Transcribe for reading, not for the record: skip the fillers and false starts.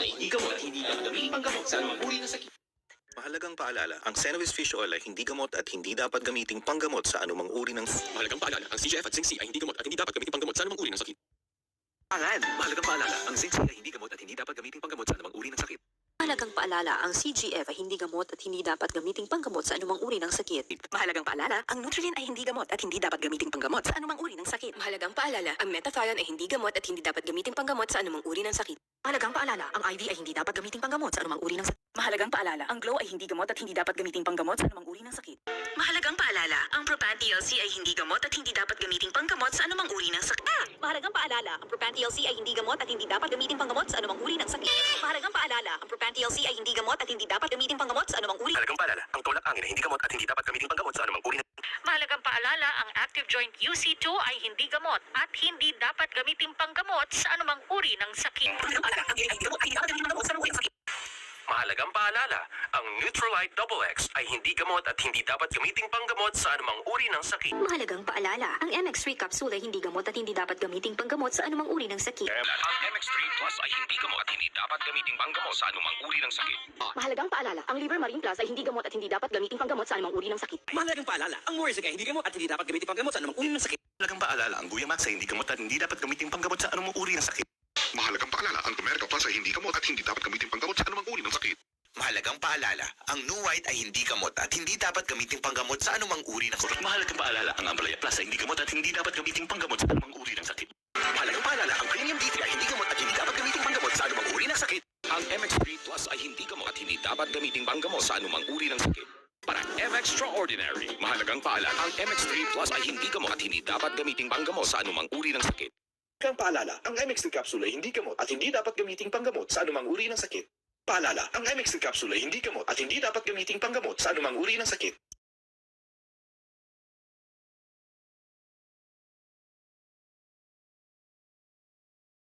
ay hindi gamot at hindi dapat gamitin panggamot sa anumang uri ng sakit. Mahalagang paalala, ang Senovus Fish Oil ay hindi gamot at hindi dapat gamiting panggamot sa anumang uri ng... Mahalagang paalala, ang CGF at Zinc C ay hindi gamot at hindi dapat gamitin panggamot sa anumang uri ng sakit. Mahalagang paalala, ang Zinc C ay hindi gamot at hindi dapat gamitin panggamot sa anumang uri ng sakit. Mahalagang paalala, ang CGF ay hindi gamot at hindi dapat gamiting panggamot sa anumang uri ng sakit. Mahalagang paalala, ang Nutrilin ay hindi gamot at hindi dapat gamiting panggamot sa anumang uri ng sakit. Mahalagang paalala, ang Metathion ay hindi gamot at hindi dapat gamiting panggamot sa anumang uri ng sakit. Mahalagang paalala, ang IV ay hindi dapat gamiting panggamot sa anumang uri ng sakit. Mahalagang paalala, ang Glow ay hindi gamot at hindi dapat gamiting panggamot sa anumang uri ng sakit. Mahalagang paalala, ang Propan TLC ay hindi gamot at hindi dapat gamiting panggamot sa anumang uri ng sakit. Mahalagang paalala, ang Propan TLC ay hindi gamot at hindi dapat gamiting panggamot sa anumang uri ng sakit. Mahalagang paalala, ang Propan TLC ay hindi gamot at hindi dapat gamiting panggamot sa anumang uri. Mahalagang paalala, ang tulak angin ay hindi gamot at hindi dapat gamitin panggamot sa anumang uri ng... Mahalagang paalala, ang Active Joint UC2 ay hindi gamot at hindi dapat gamitin panggamot sa anumang uri ng sakit. Mahalagang paalala, ang Neutralite Double X ay hindi gamot at hindi dapat gamiting panggamot sa anumang uri ng sakit. Mahalagang paalala, ang MX3 capsule ay hindi gamot at hindi dapat gamiting panggamot sa anumang uri ng sakit. Ang MX3 Plus ay hindi gamot at hindi dapat gamiting panggamot sa anumang uri ng sakit. Mahalagang paalala, ang Liver Marine Plus ay hindi gamot at hindi dapat gamiting panggamot sa anumang uri ng sakit. Mahalagang paalala, ang Morsig ay hindi gamot at hindi dapat gamitin panggamot sa anumang uri ng sakit. Mahalagang paalala, ang Guyamax ay hindi gamot at hindi dapat gamiting panggamot sa anumang uri ng sakit. Mahalagang paalala, ang Tumerica Plus ay hindi gamot at hindi dapat gamitin panggamot sa anumang uri ng sakit. Mahalagang paalala, ang New White ay hindi gamot at hindi dapat gamiting panggamot sa anumang uri ng sakit. Mahalagang paalala, ang Ambalaya Plus ay hindi gamot at hindi dapat gamiting panggamot sa anumang uri ng sakit. Mahalagang paalala, ang Premium D3 ay hindi gamot at hindi dapat gamiting panggamot sa anumang uri ng sakit. Ang MX3 Plus ay hindi gamot at hindi dapat gamiting panggamot sa anumang uri ng sakit. Para MX Extraordinary, mahalagang paalala, ang MX3 Plus ay hindi gamot at hindi dapat gamiting panggamot sa anumang uri ng sakit. Mahalagang paalala, ang MX3 capsule ay hindi gamot at hindi dapat gamiting panggamot sa anumang uri ng sakit. Paalala, ang MX3 capsule ay hindi gamot at hindi dapat gamiting panggamot sa anumang uri ng sakit.